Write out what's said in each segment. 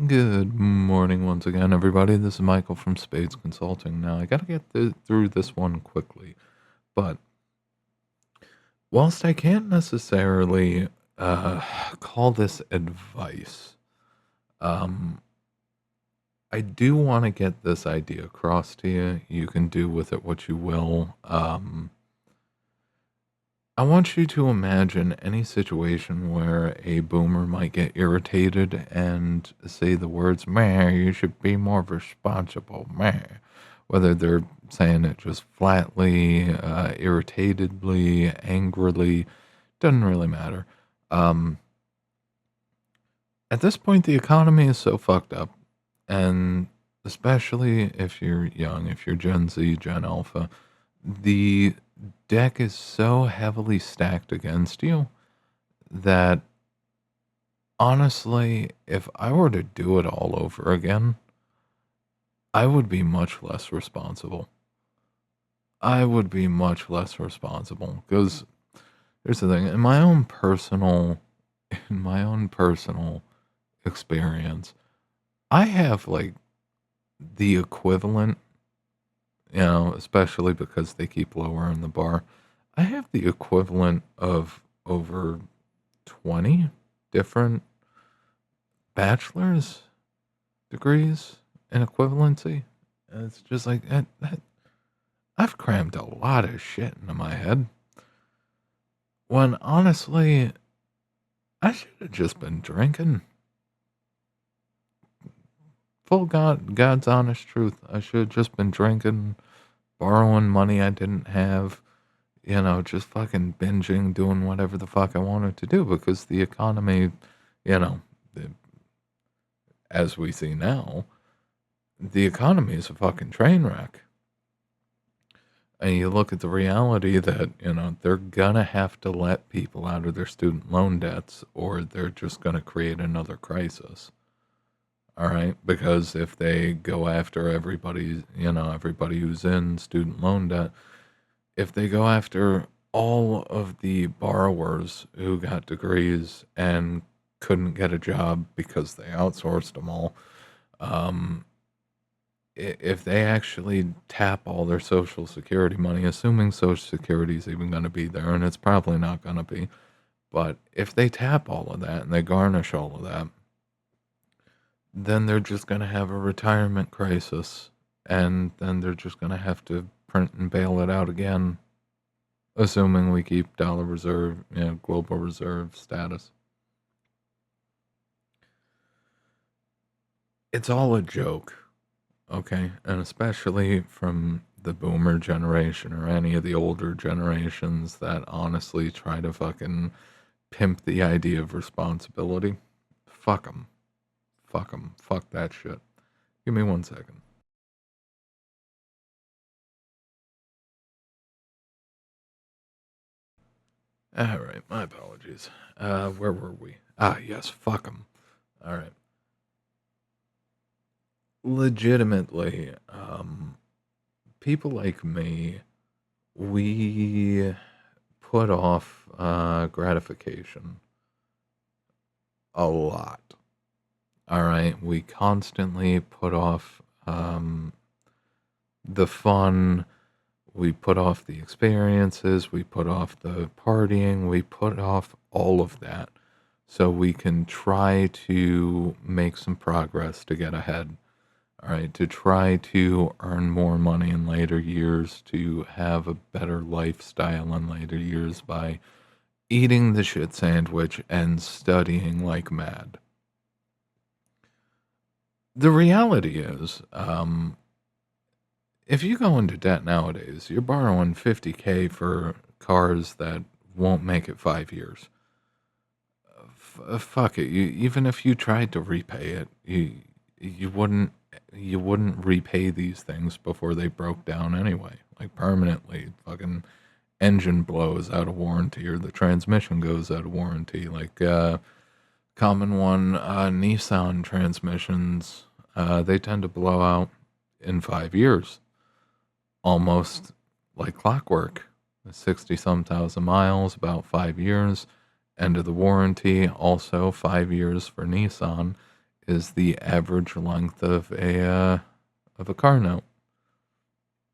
Good morning once again, everybody. This is Michael from Spades Consulting. Now, I got to get through this one quickly, but whilst I can't necessarily uh, call this advice, um, I do want to get this idea across to you. You can do with it what you will. I want you to imagine any situation where a boomer might get irritated and say the words, man, you should be more responsible, man. Whether they're saying it just flatly, irritatedly, angrily, doesn't really matter. Um, at this point, the economy is so fucked up. And especially if you're young, if you're Gen Z, Gen Alpha, the deck is so heavily stacked against you that honestly, if I were to do it all over again, I would be much less responsible. I would be much less responsible because here's the thing, in my own personal experience, I have like the equivalent, especially because they keep lowering the bar. I have the equivalent of over 20 different bachelor's degrees in equivalency. And it's just like, I've crammed a lot of shit into my head. When honestly, I should have just been drinking. God's honest truth. I should have just been drinking, borrowing money I didn't have, just fucking binging, doing whatever the fuck I wanted to do because the economy, you know, the, as we see now, the economy is a fucking train wreck. And you look at the reality that, they're gonna have to let people out of their student loan debts or they're just gonna create another crisis. All right. Because if they go after everybody who's in student loan debt, if they go after all of the borrowers who got degrees and couldn't get a job because they outsourced them all, um, if they actually tap all their social security money, assuming social security is even going to be there, and it's probably not going to be, but if they tap all of that and they garnish all of that, then they're just going to have a retirement crisis, and then they're just going to have to print and bail it out again, assuming we keep dollar reserve, global reserve status. It's all a joke, okay? And especially from the boomer generation or any of the older generations that honestly try to fucking pimp the idea of responsibility. Fuck them. Fuck them. Fuck that shit. Give me 1 second. All right, my apologies. Where were we? Ah, yes, fuck them. All right. Legitimately, people like me, we put off gratification a lot. All right, we constantly put off the fun, we put off the experiences, we put off the partying, we put off all of that so we can try to make some progress to get ahead. All right, to try to earn more money in later years, to have a better lifestyle in later years by eating the shit sandwich and studying like mad. The reality is, if you go into debt nowadays, you're borrowing 50K for cars that won't make it 5 years. Fuck it. Even if you tried to repay it, you wouldn't repay these things before they broke down anyway. Like permanently, fucking engine blows out of warranty or the transmission goes out of warranty. Like common one, Nissan transmissions, they tend to blow out in 5 years, almost like clockwork. 60 some thousand miles, about 5 years. End of the warranty, also 5 years for Nissan, is the average length of a car note.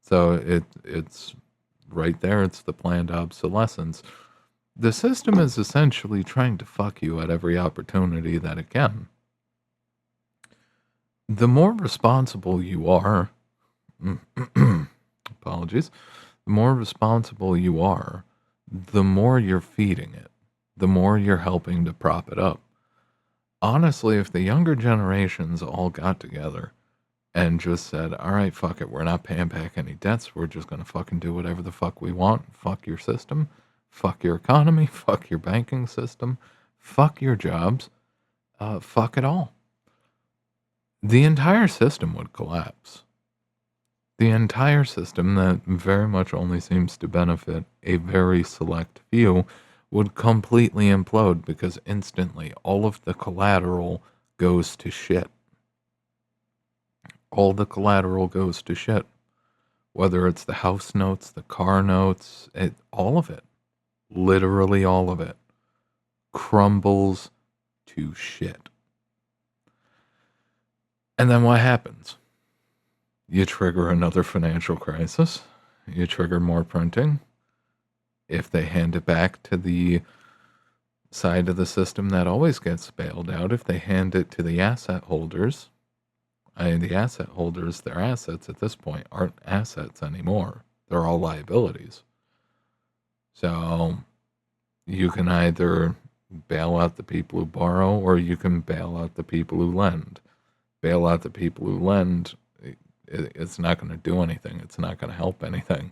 So it's right there. It's the planned obsolescence. The system is essentially trying to fuck you at every opportunity that it can. The more responsible you are, apologies, the more responsible you are, the more you're feeding it, the more you're helping to prop it up. Honestly, if the younger generations all got together and just said, all right, fuck it, we're not paying back any debts, we're just going to fucking do whatever the fuck we want, fuck your system, fuck your economy, fuck your banking system, fuck your jobs, fuck it all. The entire system would collapse. The entire system that very much only seems to benefit a very select few would completely implode because instantly all of the collateral goes to shit. All the collateral goes to shit. Whether it's the house notes, the car notes, all of it. Literally all of it. Crumbles to shit. And then what happens? You trigger another financial crisis. You trigger more printing. If they hand it back to the side of the system that always gets bailed out, if they hand it to the asset holders, the asset holders, their assets at this point aren't assets anymore. They're all liabilities. So you can either bail out the people who borrow or you can bail out the people who lend. Bail out the people who lend, it's not going to do anything. It's not going to help anything.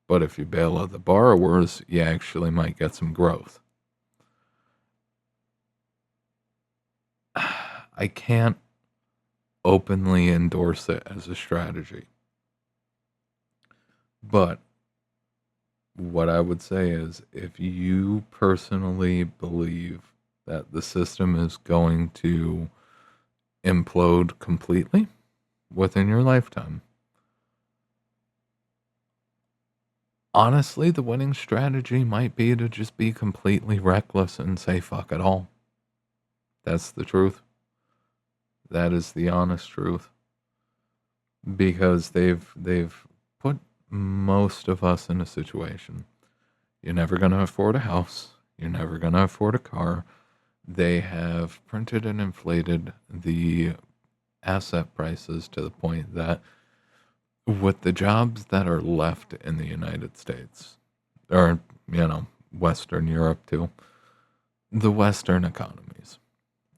But if you bail out the borrowers, you actually might get some growth. I can't openly endorse it as a strategy. But what I would say is if you personally believe that the system is going to implode completely within your lifetime, honestly, the winning strategy might be to just be completely reckless and say fuck it all. That's the truth. That is the honest truth. Because they've put most of us in a situation. You're never going to afford a house. You're never going to afford a car. They have printed and inflated the asset prices to the point that with the jobs that are left in the United States, or, Western Europe too, the Western economies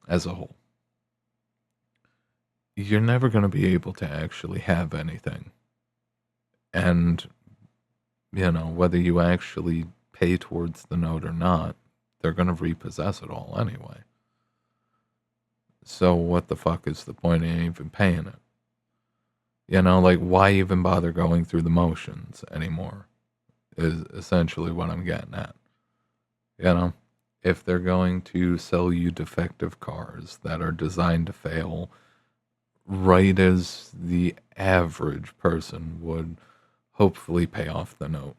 as a whole, you're never going to be able to actually have anything. And, whether you actually pay towards the note or not, they're going to repossess it all anyway. So what the fuck is the point of even paying it? Why even bother going through the motions anymore is essentially what I'm getting at. If they're going to sell you defective cars that are designed to fail, right as the average person would hopefully pay off the note.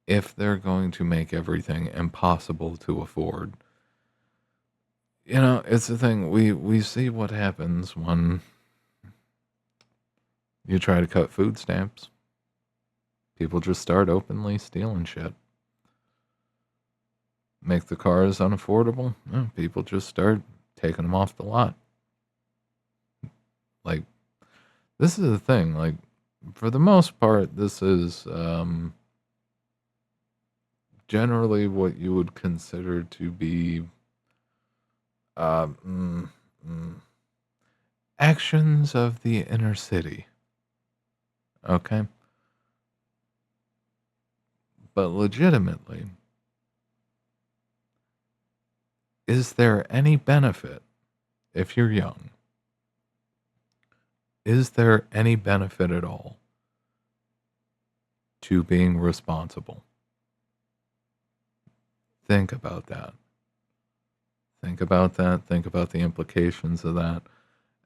If they're going to make everything impossible to afford, it's the thing. We see what happens when you try to cut food stamps. People just start openly stealing shit. Make the cars unaffordable. People just start taking them off the lot. This is the thing. For the most part, this is generally what you would consider to be actions of the inner city. Okay? But legitimately, is there any benefit if you're young? Is there any benefit at all to being responsible? Think about that. Think about that. Think about the implications of that.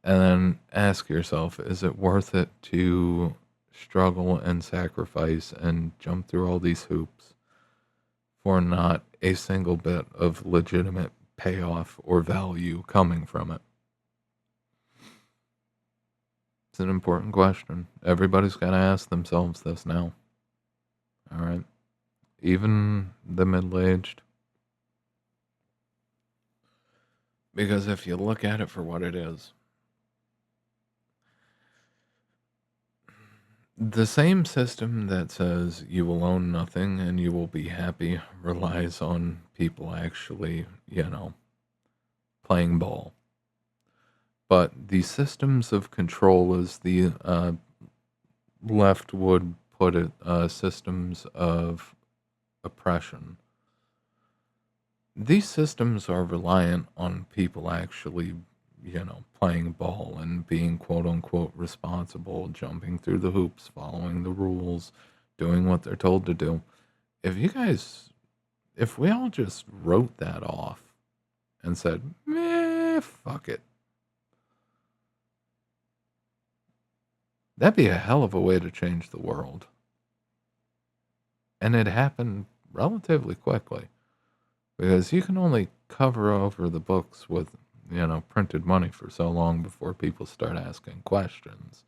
And then ask yourself, is it worth it to struggle and sacrifice and jump through all these hoops for not a single bit of legitimate payoff or value coming from it? It's an important question. Everybody's got to ask themselves this now. All right. Even the middle aged. Because if you look at it for what it is, the same system that says you will own nothing and you will be happy relies on people actually, playing ball. But the systems of control, as the left would put it, systems of oppression. These systems are reliant on people actually, playing ball and being quote unquote responsible, jumping through the hoops, following the rules, doing what they're told to do. If we all just wrote that off and said, meh, fuck it, that'd be a hell of a way to change the world. And it happened relatively quickly because you can only cover over the books with, printed money for so long before people start asking questions.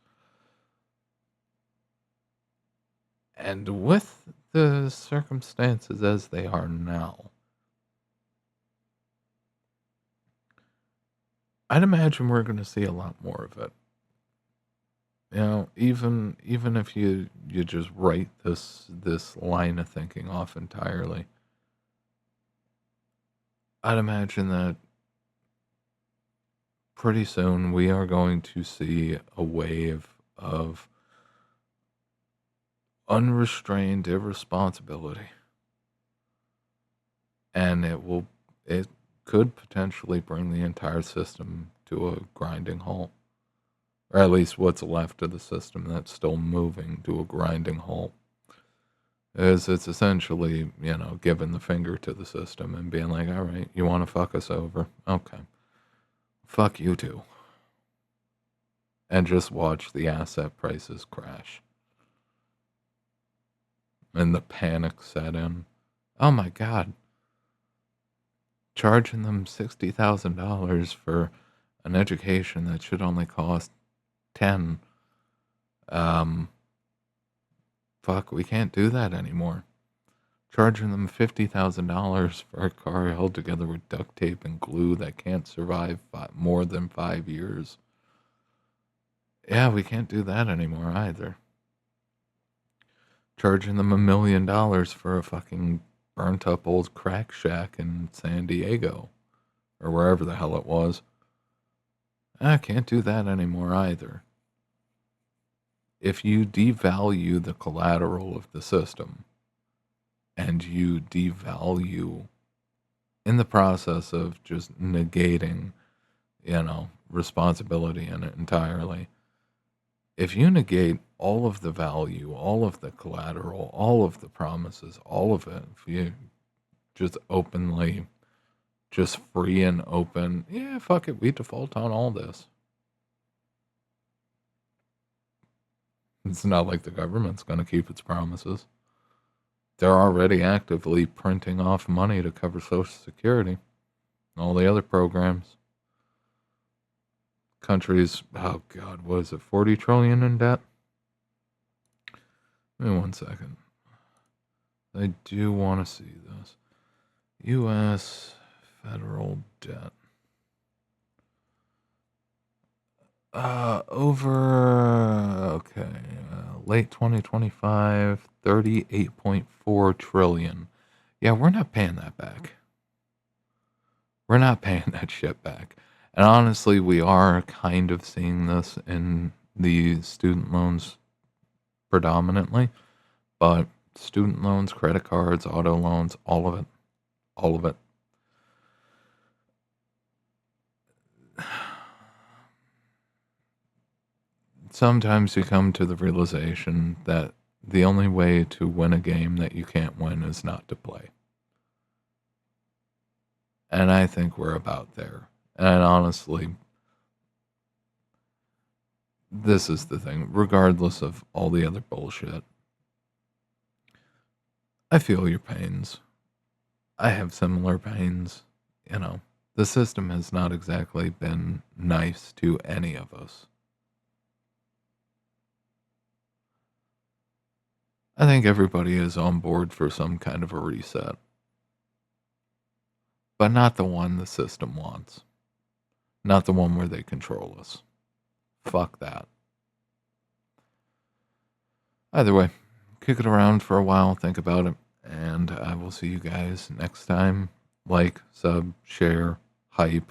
And with the circumstances as they are now, I'd imagine we're going to see a lot more of it. Even if you just write this line of thinking off entirely, I'd imagine that pretty soon we are going to see a wave of unrestrained irresponsibility, and it could potentially bring the entire system to a grinding halt, or at least what's left of the system that's still moving to a grinding halt. Is it's essentially, giving the finger to the system and being like, all right, you want to fuck us over? Okay. Fuck you too. And just watch the asset prices crash. And the panic set in. Oh my God. Charging them $60,000 for an education that should only cost 10. Fuck, we can't do that anymore. Charging them $50,000 for a car held together with duct tape and glue that can't survive more than 5 years. Yeah, we can't do that anymore either. Charging them $1 million for a fucking burnt up old crack shack in San Diego or wherever the hell it was. I can't do that anymore either. If you devalue the collateral of the system and you devalue in the process of just negating, responsibility in it entirely, if you negate all of the value, all of the collateral, all of the promises, all of it, if you just openly, just free and open, yeah, fuck it, we default on all this. It's not like the government's going to keep its promises. They're already actively printing off money to cover Social Security and all the other programs. Countries, oh God, what is it, 40 trillion in debt? Give me 1 second. I do want to see this. U.S. federal debt. Late 2025, 38.4 trillion. Yeah, we're not paying that back. We're not paying that shit back. And honestly, we are kind of seeing this in the student loans predominantly, but student loans, credit cards, auto loans, all of it. All of it. Sometimes you come to the realization that the only way to win a game that you can't win is not to play. And I think we're about there. And honestly, this is the thing. Regardless of all the other bullshit, I feel your pains. I have similar pains, The system has not exactly been nice to any of us. I think everybody is on board for some kind of a reset, but not the one the system wants. Not the one where they control us. Fuck that. Either way, kick it around for a while, think about it, and I will see you guys next time. Like, sub, share, hype,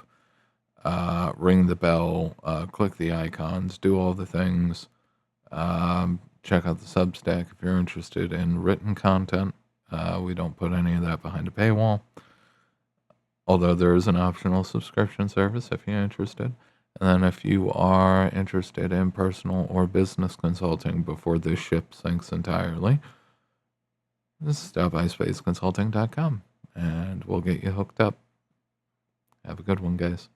ring the bell, click the icons, do all the things. Check out the Substack if you're interested in written content. We don't put any of that behind a paywall, although there is an optional subscription service if you're interested. And then if you are interested in personal or business consulting before this ship sinks entirely, stop by spaceconsulting.com and we'll get you hooked up. Have a good one, guys.